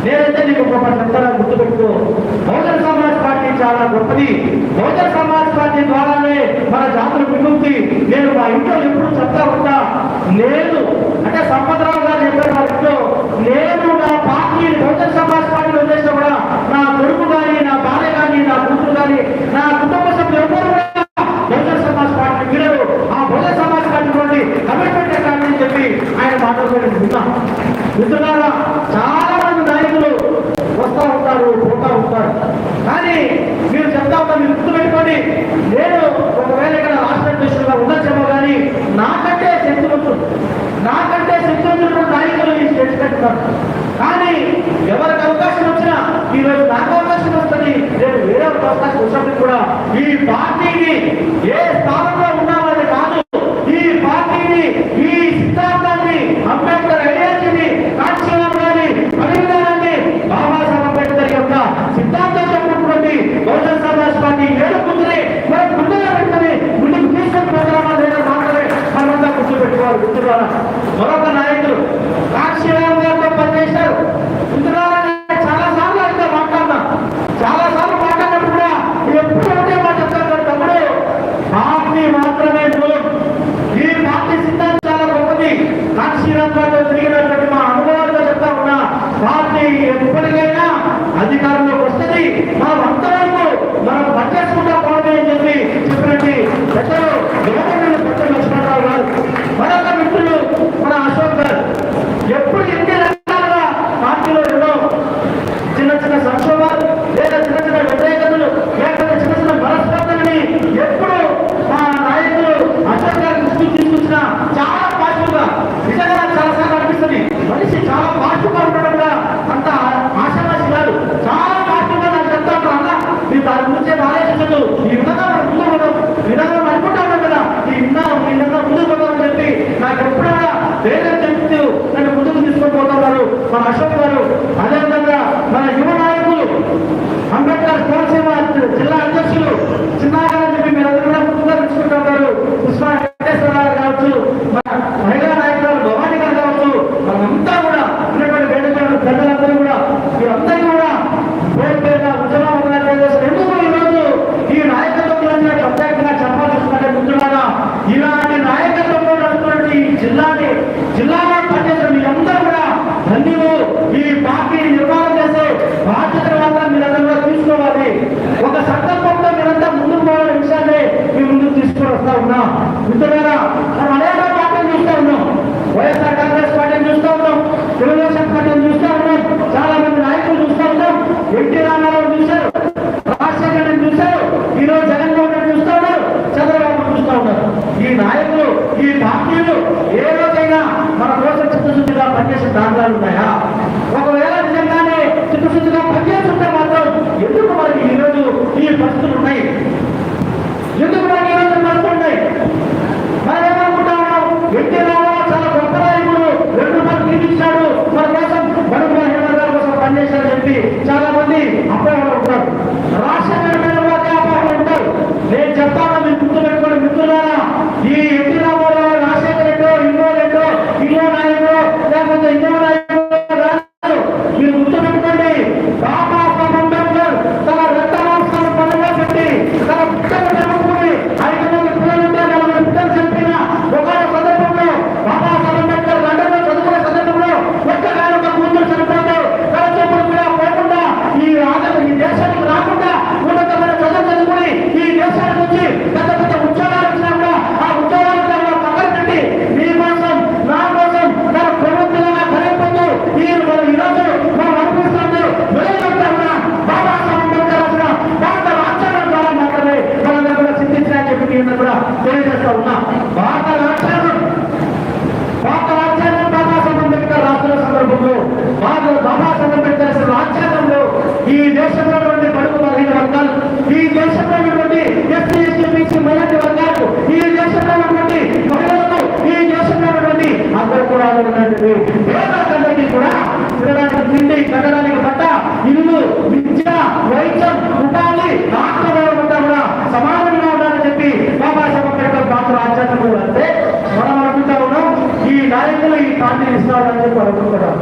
నేనైతే నీకు గొప్ప చెప్తాను, గుర్తుపెట్టుకో. బహుజన సమాజ్ పార్టీ చాలా గొప్పది. బహుజన సమాజ్ పార్టీ ద్వారానే మన జాతులు విముక్తి. నేను మా ఇంట్లో ఎప్పుడు చెప్తా ఉంటా, నేను అంటే సంపదరావు గారు చెప్పారు మా ఇంట్లో, నేను నా పార్టీ బహుజన సమాజ్ పార్టీలో చేసిన కూడా నా కొడుకు కానీ, నా భార్య కానీ, నా కూతురు కానీ, నా కుటుంబ సభ్యులు ఎవరు కూడా బహుజన సమాజ్ పార్టీ వీరరు. ఆ బహుజన సమాజ్ పార్టీ నుండి కమిట్మెంట్ కాదని చెప్పి ఆయన మాట్లాడుతూ విన్నా. మిత్రులారా, చాలా మంది నాయకులు వస్తూ ఉంటారు, పోతా ఉంటారు. కానీ మీరు చెప్తా ఉంటారు, మీరు గుర్తుపెట్టుకోండి, నేను ఒకవేళ ఇక్కడ రాష్ట్ర అధ్యక్షులుగా ఉండొచ్చేమో కానీ నాకంటే శక్తివంతుడు నాయకులు ఈ స్టేజ్ పెట్టున్నారు. కానీ ఎవరికి అవకాశం వచ్చినా ఈరోజు నాకు అవకాశం వస్తుంది, నేను వేరే అవకాశం వచ్చినప్పుడు కూడా ఈ పార్టీని ఏ స్థానంలో ఉన్నామని కాదు, ఈ పార్టీని, ఈ సిద్ధాంతాన్ని, అంబేద్కర్ ఐడియాలజీని, కాంక్షణం గారి పరివిధానాన్ని, బాబాసాహెబ్ అంబేద్కర్ యొక్క సిద్ధాంతంతో ఉన్నటువంటి బహుజన సమాజ్ పార్టీ ఏడుకుంటుంది. మనం ముందుగా పెట్టుకుని ముందుకు తీసుకుని పోతామా లేదా మాత్రమే మనమంతా గుర్తుపెట్టుకోవాలి. గుర్తురారా మరొక నాయకులు కాంక్షణం గారితో పనిచేశారు. గుర్తురారా చాలా సార్లు అయితే మాట్లాడినా, చాలా సార్లు మాట్లాడినప్పుడు కూడా ఎప్పుడు ఒకే మాట చెప్తారు, తమ్ముడు పార్టీ మాత్రమే ఈ పార్టీ సిద్ధాంతం చాలా గొప్పది. కాంక్షీరామ్ గారితో తిరిగినటువంటి మా అనుభవాలతో చెప్తా ఉన్నా, పార్టీ ఎప్పటికైనా అధికారంలోకి వస్తుంది, మనం అంతవరకు మనం పట్టేసుకుంటా పోవడం అని చెప్పి చెప్పినట్టు పెద్దలు పెద్దలు లక్ష్మణరావు గారు, మరొక మిత్రులు మన అశోక్ గారు ఎప్పుడు ఎన్ని రకాలుగా పార్టీలో ఎన్నో చిన్న చిన్న సంక్షోభాలు లేదా చిన్న చిన్న వ్యతిరేకతలు లేకపోతే చిన్న చిన్న మనస్పర్ధలని ఎప్పుడు మా నాయకులు అశోక్ గారి దృష్టికి తీసుకొచ్చిన చాలా పాజిటివ్గా, నిజంగా చాలా సార్లు అనిపిస్తుంది మనిషి చాలా పాజిటివ్గా ఉండడం కూడా అంత ఆశావాసి కాదు. చాలా పాజిటివ్గా నాకు చెప్తా ఉంటాను, అన్న మీరు దాని గురించే ఆలోచించదు, ఈ విధంగా మనం ముందు పోదాం, ఈ విధంగా అనుకుంటా ఉన్నాం కదా, ఈ విధంగా ముందుకు పోదామని చెప్పి నాకు ఎప్పుడైనా ధైర్యం చెప్తూ నన్ను ముందుకు తీసుకొని పోతున్నారు మన అశోక్ గారు. అదేవిధంగా మన యువ నాయకులు అంబేద్కర్ కోనసీమ జిల్లా అధ్యక్షులు చిన్నాగారని చెప్పి మీరు అందరూ కూడా ముందుగా తీసుకుంటున్నారు. కృష్ణా వెంకటేశ్వరరావు కావచ్చు, మన మహిళా నాయకురాలు భవానీ గారు కావచ్చు, మనమంతా కూడా ఉన్నటువంటి వేడుకలు పెద్దలందరూ కూడా మీరందరికీ కూడా పేరుగా ఉద్యమం ఎందుకు ఈరోజు ఈ నాయకత్వం గురించి ప్రత్యేకంగా చెప్పాల్సి వస్తుందంటే, మిత్రులారా ఇలాంటి నాయకత్వంలో నడుస్తున్నటువంటి ఈ జిల్లాలో పనిచేసిన మీరందరూ కూడా ధన్యులు. ఈ పార్టీ నిర్మాణం చేసే బాధ్యతను మాత్రం మీరందరూ కూడా తీసుకోవాలి. ఒక సంకల్పంతో మీరంతా ముందుకు పోవాలనే విషయాన్ని మీ ముందుకు తీసుకొని వస్తా ఉన్నాం. మిత్రులారా, మనం అనేక పార్టీలు చూస్తూ ఉన్నాం, వైఎస్ఆర్ కాంగ్రెస్ పార్టీని చూస్తూ ఉన్నాం, తెలుగుదేశం పార్టీని చూస్తూ ఉన్నాం, చాలా మంది నాయకులు చూస్తూ ఉన్నాం, ఎన్టీ రామారావు చూశారు, రాజశేఖర్ చూశారు, ఈరోజు జగన్మోహన్ రెడ్డి చూస్తూ ఉన్నారు, చంద్రబాబు చూస్తూ ఉన్నారు. ఈ నాయకులు, ఈ పార్టీలు ఏ రోజైనా మన కోసం చిత్తశుద్ధిగా పనిచేసే దాఖలాలు ఉన్నాయా? ఒకవేళ నిజంగానే చిత్తశుద్ధిగా పనిచేస్తుంటే మాత్రం ఎందుకు మనకి ఈరోజు ఈ పరిస్థితులు ఉన్నాయి? ఎందుకు మనకి ఈరోజు పరిస్థితులు ఉన్నాయి? మనం ఏమనుకుంటా ఉన్నాం, ఎన్టీ రామారావు చాలా గొప్ప నాయకుడు, 2 రూపాయలు తీర్చిచ్చాడు, మన కోసం బడుగు బలహీన కోసం పనిచేశాడని చెప్పి చాలా మంది అపోహలు ఉంటారు. రాజశేఖర్ మీద ఒకే అపోహలు ఉంటారు. నేను చెప్తాను, మీరు గుర్తుపెట్టుకోండి మిత్రులారా, ఈ ఎన్టీ రామారావు రాజశేఖర్ రెడ్డో ఇంకో నాయకుడు లేకపోతే ఇంకో నాయకుడు మీరు గుర్తుపెట్టుకోండి. బాబాసాహెబ్ అంబేద్కర్ తన రక్తమాంసాలను పనుల్లో పెట్టి తన పుట్టలు జరుగుతుంది 5 మంది పిల్లలుంటే 40 పిల్లలు చెప్పిన ఒక సందర్భంలో బాబాసాహెబ్ అంబేద్కర్ లండన్లో చదువుకునే సందర్భంలో ఒక్కగానొక కూతురు చనిపోతే కలచూపులు కూడా పోకుండా ఈ దేశానికి రాకుండా ఉన్నతమైన చదువు చదువుకుని ఈ దేశానికి వచ్చి పెద్ద పెద్ద ఉద్యోగాలు వచ్చినా కూడా ఆ ఉద్యోగాలు పక్కన పెట్టి మీ కోసం నా కోసం తన ప్రభుత్వంగా కనిపోతూ ఈరోజు మనం అనిపిస్తుంది వెలుగుతున్నా బాబాసాహెబ్ అంబేద్కర్ రాసిన భారత రాజ్యాంగం ద్వారా మాత్రమే మనందరూ కూడా చింతించినా చెప్పి కూడా తెలియజేస్తా ఉన్నా. భారత రాజ్యాంగం బాబాసాహెబ్ అంబేద్కర్ రాస్తున్న సందర్భంలో బాబాసాహెబ్ అంబేద్కర్ రాజ్యాంగంలో ఈ దేశంలో బడుగు బలహీన వర్గాలు, ఈ దేశంలో ఉన్నటువంటి ఎస్సీ ఎస్టీ బీసీ మైనారిటీ వర్గాలు, ఈ దేశంలో ఉన్నటువంటి మహిళలకు, ఈ దేశంలో ఉన్నటువంటి అందరూ కూడా ఉన్నటువంటి పేదలందరికీ కూడా తినడానికి తిండి, కట్టడానికి బట్ట, ఇల్లు, విద్య, వైద్యం, ఉపాధి, ఆత్మగౌరవం అంతా కూడా సమానంగా ఉండాలని చెప్పి బాబాసాహెబ్ అంబేద్కర్ భారత రాజ్యాంగంలో అంటే మనం అనుకుంటా ఉన్నాం, ఈ నాయకులు ఈ పార్టీని ఇస్తారని చెప్పి అనుకుంటున్నాం.